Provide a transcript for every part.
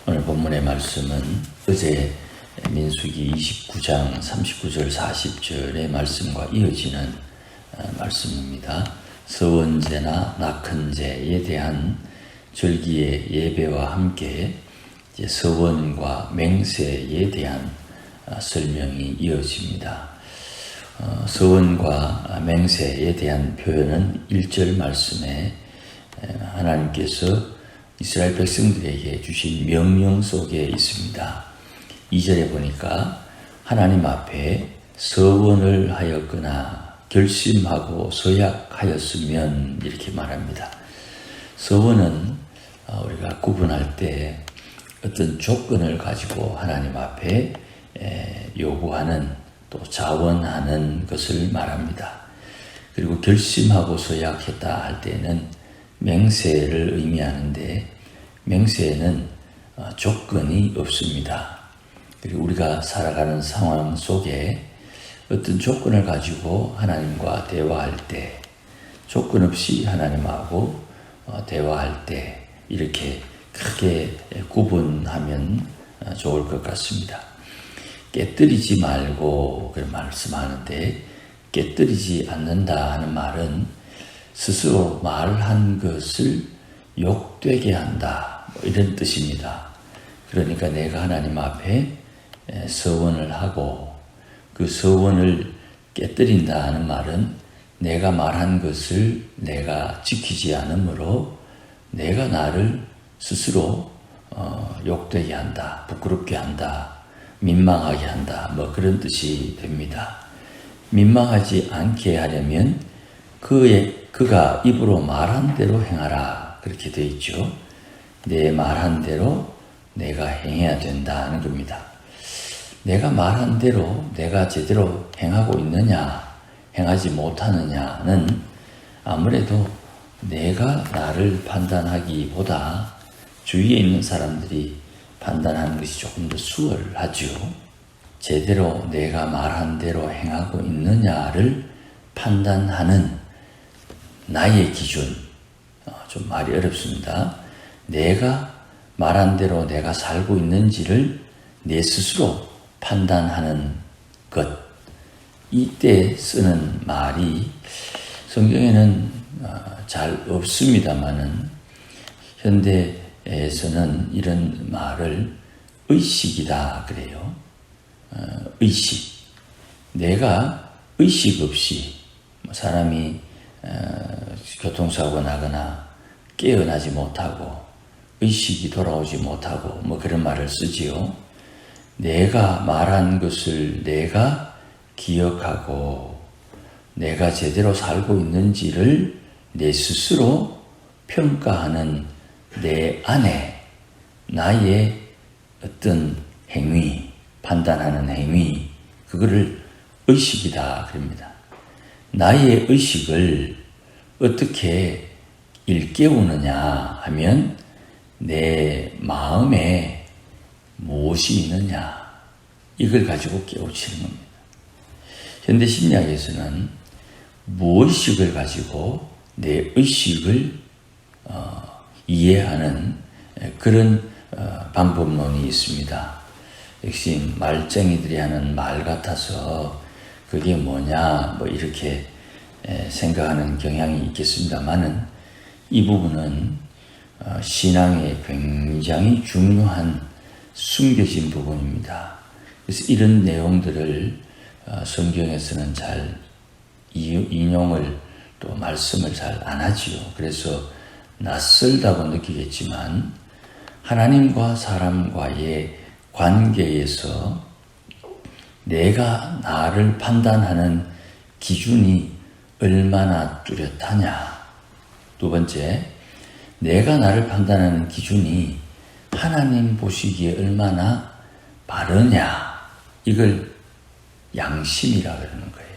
오늘 본문의 말씀은 어제 민수기 29장 39절 40절의 말씀과 이어지는 말씀입니다. 서원제나 낙헌제에 대한 절기의 예배와 함께 이제 서원과 맹세에 대한 설명이 이어집니다. 서원과 맹세에 대한 표현은 1절 말씀에 하나님께서 이스라엘 백성들에게 주신 명령 속에 있습니다. 2절에 보니까 하나님 앞에 서원을 하였거나 결심하고 서약하였으면 이렇게 말합니다. 서원은 우리가 구분할 때 어떤 조건을 가지고 하나님 앞에 요구하는 또 자원하는 것을 말합니다. 그리고 결심하고 서약했다 할 때는 맹세를 의미하는데 맹세에는 조건이 없습니다. 그리고 우리가 살아가는 상황 속에 어떤 조건을 가지고 하나님과 대화할 때 조건 없이 하나님하고 대화할 때 이렇게 크게 구분하면 좋을 것 같습니다. 깨뜨리지 말고 그런 말씀하는데 깨뜨리지 않는다 하는 말은 스스로 말한 것을 욕되게 한다 이런 뜻입니다. 그러니까 내가 하나님 앞에 서원을 하고 그 서원을 깨뜨린다 하는 말은 내가 말한 것을 내가 지키지 않으므로 내가 나를 스스로 욕되게 한다, 부끄럽게 한다, 민망하게 한다 뭐 그런 뜻이 됩니다. 민망하지 않게 하려면 그가 입으로 말한 대로 행하라 그렇게 되어 있죠. 내 말한 대로 내가 행해야 된다는 겁니다. 내가 말한 대로 내가 제대로 행하고 있느냐 행하지 못하느냐는 아무래도 내가 나를 판단하기보다 주위에 있는 사람들이 판단하는 것이 조금 더 수월하죠. 제대로 내가 말한 대로 행하고 있느냐를 판단하는 나의 기준, 좀 말이 어렵습니다. 내가 말한 대로 내가 살고 있는지를 내 스스로 판단하는 것. 이때 쓰는 말이 성경에는 잘 없습니다만은 현대에서는 이런 말을 의식이다 그래요. 의식. 내가 의식 없이 사람이 교통사고 나거나 깨어나지 못하고 의식이 돌아오지 못하고 뭐 그런 말을 쓰지요. 내가 말한 것을 내가 기억하고 내가 제대로 살고 있는지를 내 스스로 평가하는 내 안에 나의 어떤 행위, 판단하는 행위, 그거를 의식이다 그럽니다. 나의 의식을 어떻게 일깨우느냐 하면 내 마음에 무엇이 있느냐 이걸 가지고 깨우치는 겁니다. 현대 심리학에서는 무의식을 가지고 내 의식을 이해하는 그런 방법론이 있습니다. 역시 말쟁이들이 하는 말 같아서 그게 뭐냐 뭐 이렇게 생각하는 경향이 있겠습니다만은 이 부분은 신앙에 굉장히 중요한 숨겨진 부분입니다. 그래서 이런 내용들을 성경에서는 잘 인용을 또 말씀을 잘 안 하지요. 그래서 낯설다고 느끼겠지만 하나님과 사람과의 관계에서 내가 나를 판단하는 기준이 얼마나 뚜렷하냐. 두 번째, 내가 나를 판단하는 기준이 하나님 보시기에 얼마나 바르냐. 이걸 양심이라 그러는 거예요.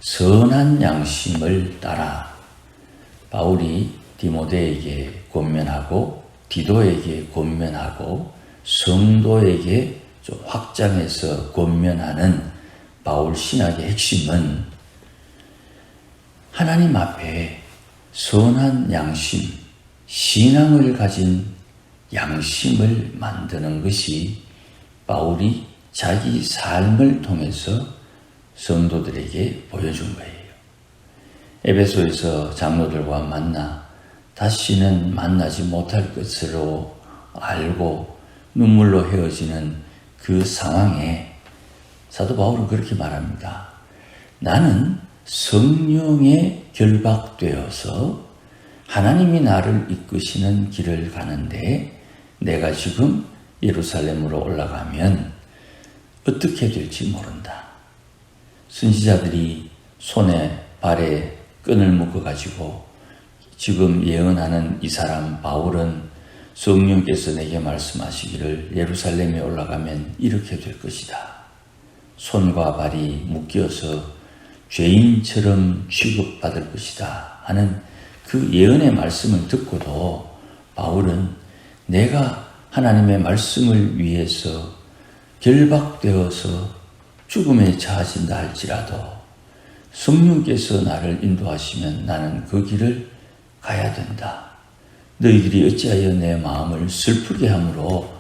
선한 양심을 따라 바울이 디모데에게 권면하고 디도에게 권면하고 성도에게 좀 확장해서 권면하는 바울 신학의 핵심은 하나님 앞에 선한 양심, 신앙을 가진 양심을 만드는 것이 바울이 자기 삶을 통해서 성도들에게 보여준 거예요. 에베소에서 장로들과 만나 다시는 만나지 못할 것으로 알고 눈물로 헤어지는 그 상황에 사도 바울은 그렇게 말합니다. 나는 성령에 결박되어서 하나님이 나를 이끄시는 길을 가는데 내가 지금 예루살렘으로 올라가면 어떻게 될지 모른다. 선지자들이 손에 발에 끈을 묶어가지고 지금 예언하는 이 사람 바울은 성령께서 내게 말씀하시기를 예루살렘에 올라가면 이렇게 될 것이다. 손과 발이 묶여서 죄인처럼 취급받을 것이다 하는 그 예언의 말씀을 듣고도 바울은 내가 하나님의 말씀을 위해서 결박되어서 죽음에 처하신다 할지라도 성령께서 나를 인도하시면 나는 그 길을 가야 된다. 너희들이 어찌하여 내 마음을 슬프게 함으로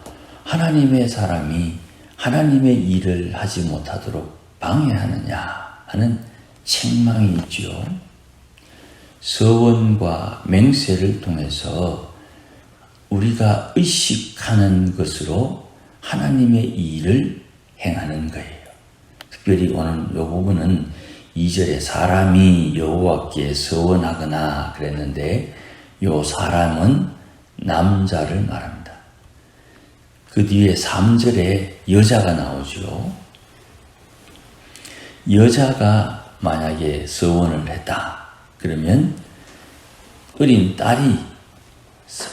하나님의 사람이 하나님의 일을 하지 못하도록 방해하느냐 하는 책망이 있지요. 서원과 맹세를 통해서 우리가 의식하는 것으로 하나님의 일을 행하는 거예요. 특별히 오늘 이 부분은 2절에 사람이 여호와께 서원하거나 그랬는데 이 사람은 남자를 말합니다. 그 뒤에 3절에 여자가 나오죠. 여자가 만약에 서원을 했다. 그러면 어린 딸이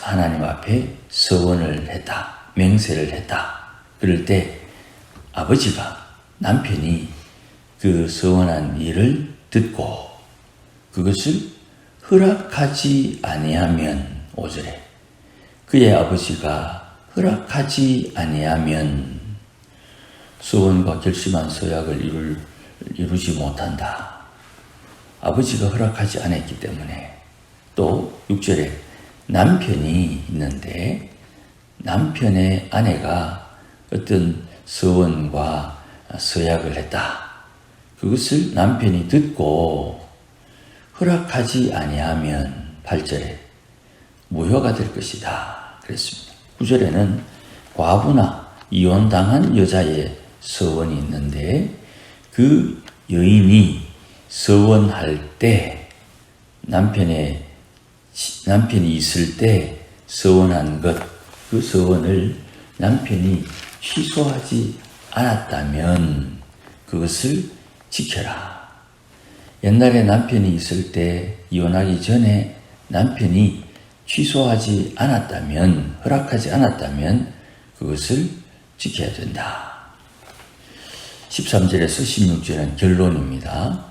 하나님 앞에 서원을 했다. 맹세를 했다. 그럴 때 아버지가 남편이 그 서원한 일을 듣고 그것을 허락하지 아니하면 5절에 그의 아버지가 허락하지 아니하면 서원과 결심한 서약을 이루지 못한다. 아버지가 허락하지 않았기 때문에 또 6절에 남편이 있는데 남편의 아내가 어떤 서원과 서약을 했다. 그것을 남편이 듣고 허락하지 아니하면 8절에 무효가 될 것이다. 그랬습니다. 9절에는 과부나 이혼당한 여자의 서원이 있는데 그 여인이 서원할 때 남편이 있을 때 서원한 것, 그 서원을 남편이 취소하지 않았다면 그것을 지켜라. 옛날에 남편이 있을 때 이혼하기 전에 남편이 취소하지 않았다면, 허락하지 않았다면 그것을 지켜야 된다. 13절에서 16절은 결론입니다.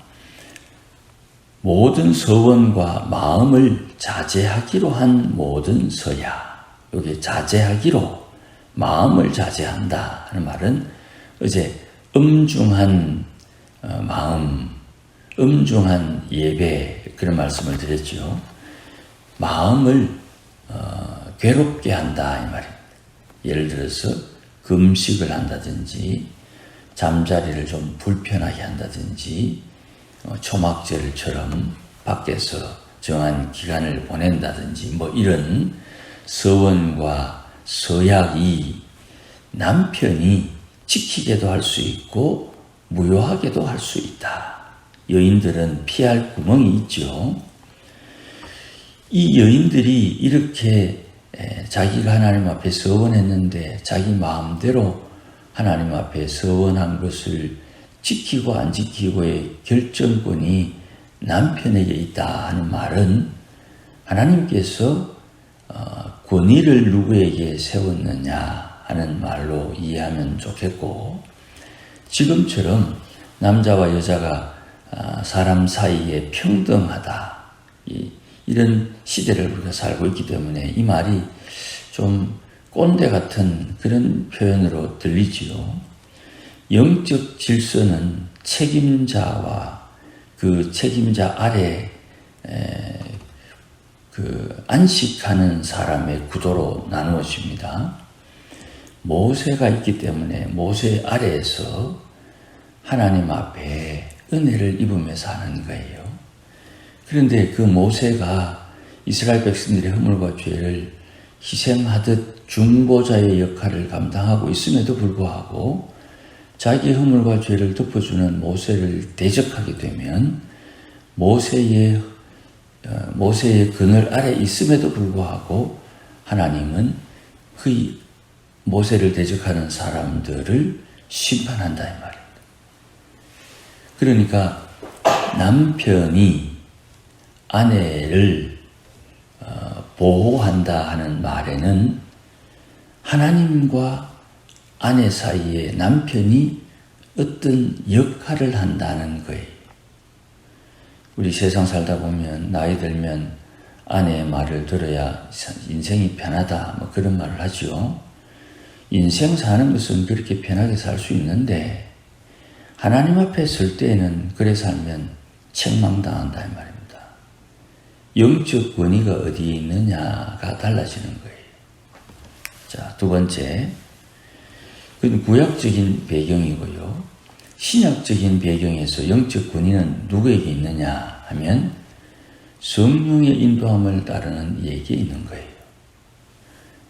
모든 서원과 마음을 자제하기로 한 모든 서야. 여기 자제하기로 마음을 자제한다 하는 말은 어제 엄중한 마음, 엄중한 예배 그런 말씀을 드렸죠. 마음을 괴롭게 한다 이 말입니다. 예를 들어서 금식을 한다든지 잠자리를 좀 불편하게 한다든지 초막절처럼 밖에서 정한 기간을 보낸다든지 뭐 이런 서원과 서약이 남편이 지키게도 할 수 있고 무효하게도 할 수 있다. 여인들은 피할 구멍이 있죠. 이 여인들이 이렇게 자기가 하나님 앞에 서원했는데 자기 마음대로 하나님 앞에 서원한 것을 지키고 안 지키고의 결정권이 남편에게 있다 하는 말은 하나님께서 권위를 누구에게 세웠느냐 하는 말로 이해하면 좋겠고, 지금처럼 남자와 여자가 사람 사이에 평등하다 이런 시대를 우리가 살고 있기 때문에 이 말이 좀 꼰대 같은 그런 표현으로 들리지요. 영적 질서는 책임자와 그 책임자 아래 안식하는 사람의 구도로 나누어집니다. 모세가 있기 때문에 모세 아래에서 하나님 앞에 은혜를 입으면서 하는 거예요. 그런데 그 모세가 이스라엘 백성들의 허물과 죄를 희생하듯 중보자의 역할을 감당하고 있음에도 불구하고 자기 허물과 죄를 덮어주는 모세를 대적하게 되면 모세의 그늘 아래 있음에도 불구하고 하나님은 그 모세를 대적하는 사람들을 심판한다 이 말입니다. 그러니까 남편이 아내를 보호한다 하는 말에는 하나님과 아내 사이에 남편이 어떤 역할을 한다는 거예요. 우리 세상 살다 보면 나이 들면 아내의 말을 들어야 인생이 편하다 뭐 그런 말을 하죠. 인생 사는 것은 그렇게 편하게 살 수 있는데 하나님 앞에 설 때에는 그래 살면 책망당한다 이 말입니다. 영적 권위가 어디에 있느냐가 달라지는 거예요. 자, 두 번째, 그건 구약적인 배경이고요. 신약적인 배경에서 영적 권위는 누구에게 있느냐 하면 성령의 인도함을 따르는 이에게 있는 거예요.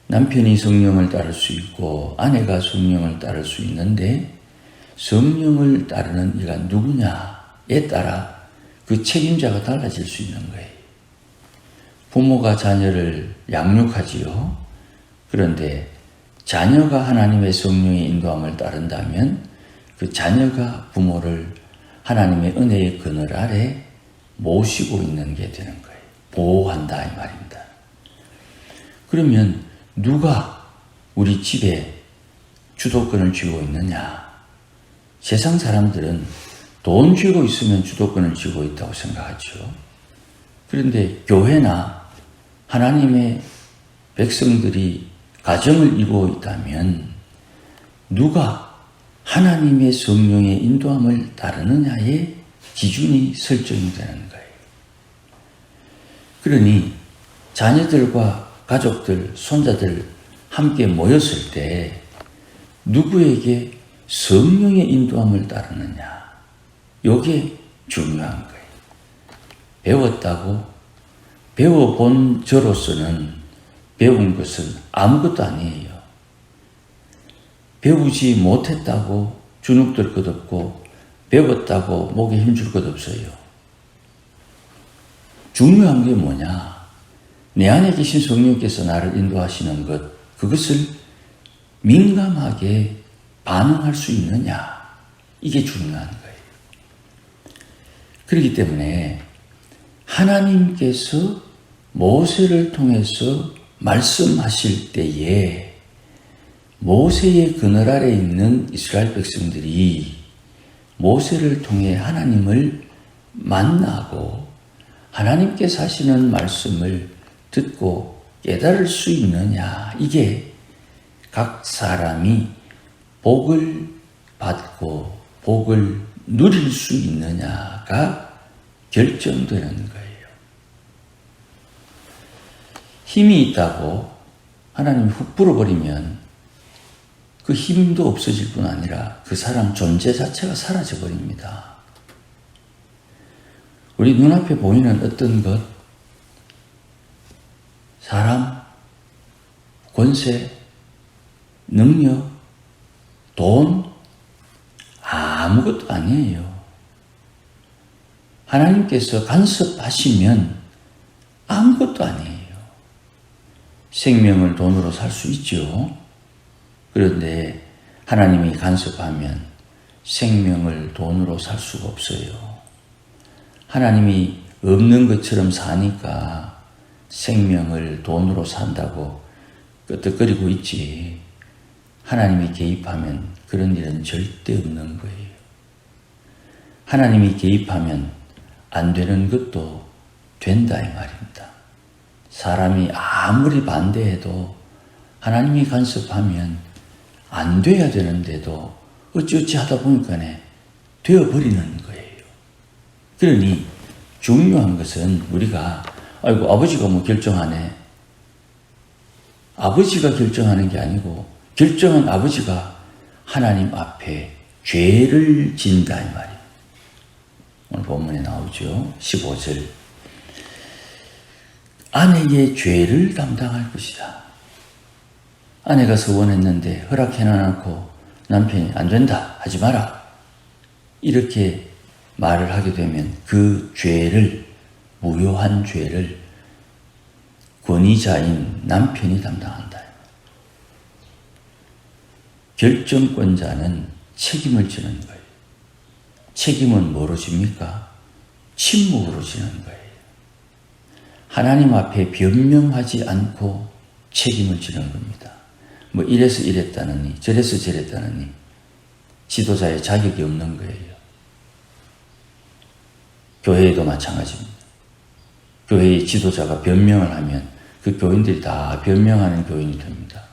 남편이 성령을 따를 수 있고 아내가 성령을 따를 수 있는데 성령을 따르는 이가 누구냐에 따라 그 책임자가 달라질 수 있는 거예요. 부모가 자녀를 양육하지요. 그런데 자녀가 하나님의 성령의 인도함을 따른다면 그 자녀가 부모를 하나님의 은혜의 그늘 아래 모시고 있는 게 되는 거예요. 보호한다 이 말입니다. 그러면 누가 우리 집에 주도권을 쥐고 있느냐? 세상 사람들은 돈 쥐고 있으면 주도권을 쥐고 있다고 생각하죠. 그런데 교회나 하나님의 백성들이 가정을 이루고 있다면 누가 하나님의 성령의 인도함을 따르느냐의 기준이 설정이 되는 거예요. 그러니 자녀들과 가족들, 손자들 함께 모였을 때 누구에게 성령의 인도함을 따르느냐, 이게 중요한 거예요. 배웠다고 배워본 저로서는 배운 것은 아무것도 아니에요. 배우지 못했다고 주눅들 것 없고 배웠다고 목에 힘줄 것 없어요. 중요한 게 뭐냐? 내 안에 계신 성령께서 나를 인도하시는 것, 그것을 민감하게 반응할 수 있느냐? 이게 중요한 거예요. 그렇기 때문에 하나님께서 모세를 통해서 말씀하실 때에 모세의 그늘 아래 있는 이스라엘 백성들이 모세를 통해 하나님을 만나고 하나님께서 하시는 말씀을 듣고 깨달을 수 있느냐, 이게 각 사람이 복을 받고 복을 누릴 수 있느냐가 결정되는 거예요. 힘이 있다고 하나님이 훅 불어버리면 그 힘도 없어질 뿐 아니라 그 사람 존재 자체가 사라져 버립니다. 우리 눈앞에 보이는 어떤 것, 사람, 권세, 능력, 돈, 아무것도 아니에요. 하나님께서 간섭하시면 아무것도 아니에요. 생명을 돈으로 살 수 있죠. 그런데 하나님이 간섭하면 생명을 돈으로 살 수가 없어요. 하나님이 없는 것처럼 사니까 생명을 돈으로 산다고 끄떡거리고 있지. 하나님이 개입하면 그런 일은 절대 없는 거예요. 하나님이 개입하면 안 되는 것도 된다 이 말입니다. 사람이 아무리 반대해도 하나님이 간섭하면 안 돼야 되는데도 어찌어찌 하다 보니까 되어버리는 거예요. 그러니 중요한 것은 우리가 아이고, 아버지가 뭐 결정하네. 아버지가 결정하는 게 아니고 결정한 아버지가 하나님 앞에 죄를 진다 이 말이에요. 오늘 본문에 나오죠. 15절. 아내의 죄를 담당할 것이다. 아내가 서원했는데 허락해놔놓고 남편이 안 된다, 하지 마라, 이렇게 말을 하게 되면 그 죄를, 무효한 죄를 권위자인 남편이 담당한다. 결정권자는 책임을 지는 거예요. 책임은 뭐로 집니까? 침묵으로 지는 거예요. 하나님 앞에 변명하지 않고 책임을 지는 겁니다. 뭐 이래서 이랬다느니 저래서 저랬다느니 지도자의 자격이 없는 거예요. 교회에도 마찬가지입니다. 교회의 지도자가 변명을 하면 그 교인들이 다 변명하는 교인이 됩니다.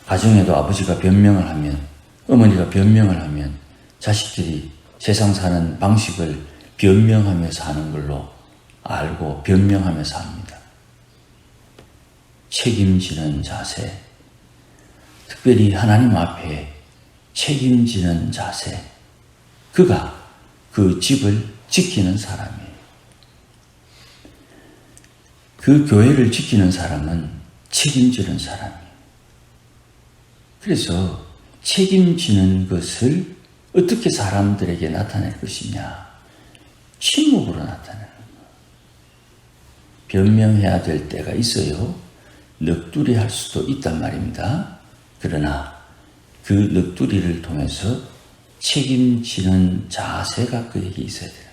가정에도 아버지가 변명을 하면, 어머니가 변명을 하면 자식들이 세상 사는 방식을 변명하며 사는 걸로 알고 변명하며 삽니다. 책임지는 자세, 특별히 하나님 앞에 책임지는 자세, 그가 그 집을 지키는 사람이에요. 그 교회를 지키는 사람은 책임지는 사람이에요. 그래서 책임지는 것을 어떻게 사람들에게 나타낼 것이냐? 침묵으로 나타내는 거예요. 변명해야 될 때가 있어요. 넋두리 할 수도 있단 말입니다. 그러나 그 넋두리를 통해서 책임지는 자세가 그에게 있어야 돼요.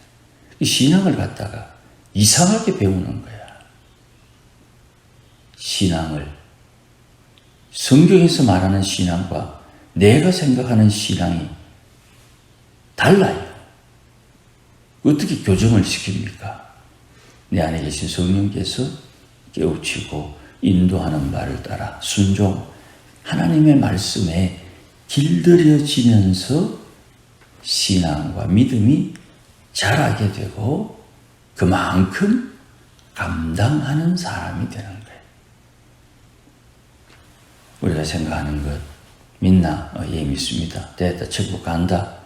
이 신앙을 갖다가 이상하게 배우는 거야. 신앙을 성경에서 말하는 신앙과 내가 생각하는 신앙이 달라요. 어떻게 교정을 시킵니까? 내 안에 계신 성령께서 깨우치고 인도하는 말을 따라 순종, 하나님의 말씀에 길들여지면서 신앙과 믿음이 자라게 되고 그만큼 감당하는 사람이 되는 거예요. 우리가 생각하는 것 믿나? 예, 믿습니다. 됐다, 천국 간다.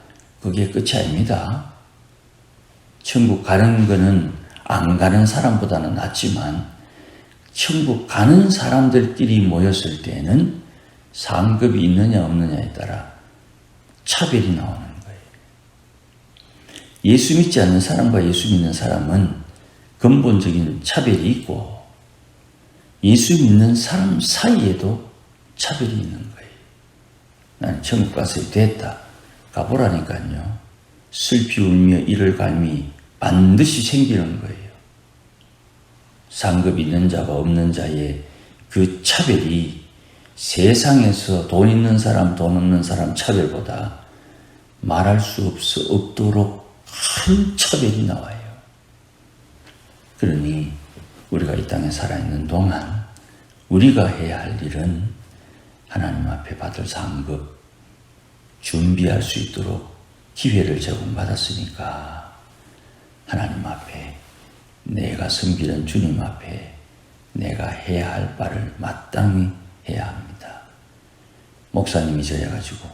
그게 끝이 아닙니다. 천국 가는 거는 안 가는 사람보다는 낫지만 천국 가는 사람들끼리 모였을 때는 상급이 있느냐 없느냐에 따라 차별이 나오는 거예요. 예수 믿지 않는 사람과 예수 믿는 사람은 근본적인 차별이 있고 예수 믿는 사람 사이에도 차별이 있는 거예요. 나는 천국 가서 됐다, 가보라니까요. 슬피 울며 이를 갈미 반드시 생기는 거예요. 상급 있는 자와 없는 자의 그 차별이 세상에서 돈 있는 사람, 돈 없는 사람 차별보다 말할 수 없도록 큰 차별이 나와요. 그러니 우리가 이 땅에 살아있는 동안 우리가 해야 할 일은 하나님 앞에 받을 상급 준비할 수 있도록 기회를 제공받았으니까 하나님 앞에 내가 섬기는 주님 앞에 내가 해야 할 바를 마땅히 해야 합니다. 목사님이 저래가지고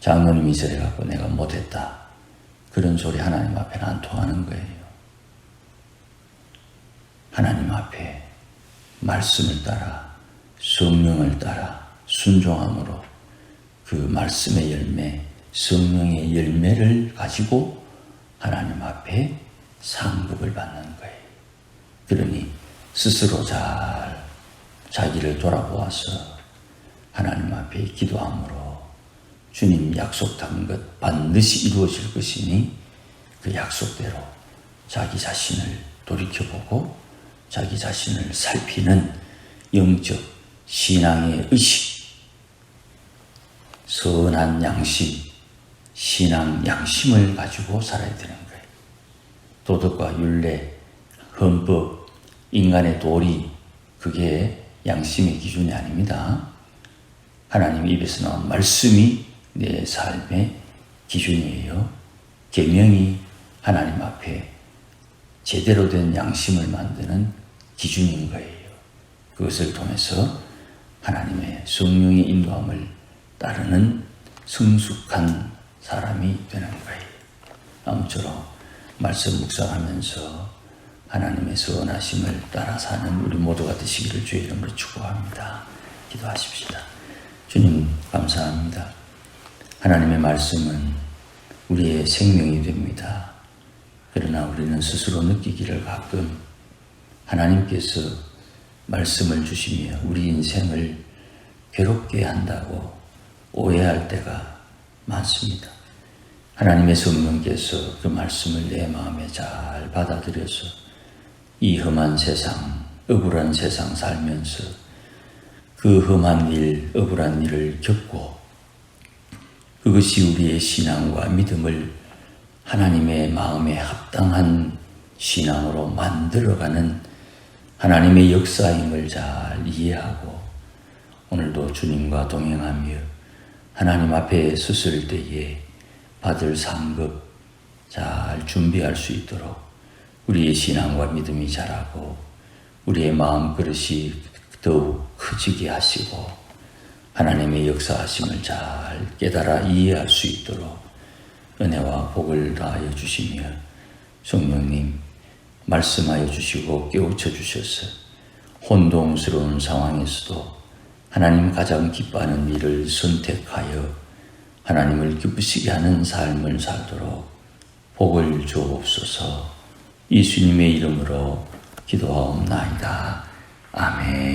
장로님이 저래가지고 내가 못했다, 그런 소리 하나님 앞에는 안 통하는 거예요. 하나님 앞에 말씀을 따라 성령을 따라 순종함으로 그 말씀의 열매, 성령의 열매를 가지고 하나님 앞에 상급을 받는 거예요. 그러니 스스로 잘 자기를 돌아보아서 하나님 앞에 기도함으로 주님 약속한 것 반드시 이루어질 것이니 그 약속대로 자기 자신을 돌이켜보고 자기 자신을 살피는 영적 신앙의 의식, 선한 양심, 신앙 양심을 가지고 살아야 되는 거예요. 도덕과 율례, 헌법, 인간의 도리, 그게 양심의 기준이 아닙니다. 하나님 입에서 나온 말씀이 내 삶의 기준이에요. 계명이 하나님 앞에 제대로 된 양심을 만드는 기준인 거예요. 그것을 통해서 하나님의 성령의 인도함을 따르는 성숙한 사람이 되는 거예요. 아무쪼록 말씀 묵상하면서 하나님의 선하심을 따라 사는 우리 모두가 되시기를 주의 이름으로 축복합니다. 기도하십시다. 주님 감사합니다. 하나님의 말씀은 우리의 생명이 됩니다. 그러나 우리는 스스로 느끼기를 가끔 하나님께서 말씀을 주시며 우리 인생을 괴롭게 한다고 오해할 때가 많습니다. 하나님의 성령께서 그 말씀을 내 마음에 잘 받아들여서 이 험한 세상, 억울한 세상 살면서 그 험한 일, 억울한 일을 겪고 그것이 우리의 신앙과 믿음을 하나님의 마음에 합당한 신앙으로 만들어가는 하나님의 역사임을 잘 이해하고 오늘도 주님과 동행하며 하나님 앞에 섰을 때에 받을 상급 잘 준비할 수 있도록 우리의 신앙과 믿음이 자라고 우리의 마음 그릇이 더욱 커지게 하시고 하나님의 역사하심을 잘 깨달아 이해할 수 있도록 은혜와 복을 다하여 주시며 성령님 말씀하여 주시고 깨우쳐 주셔서 혼동스러운 상황에서도 하나님 가장 기뻐하는 일을 선택하여 하나님을 기쁘시게 하는 삶을 살도록 복을 주옵소서. 예수님의 이름으로 기도하옵나이다. 아멘.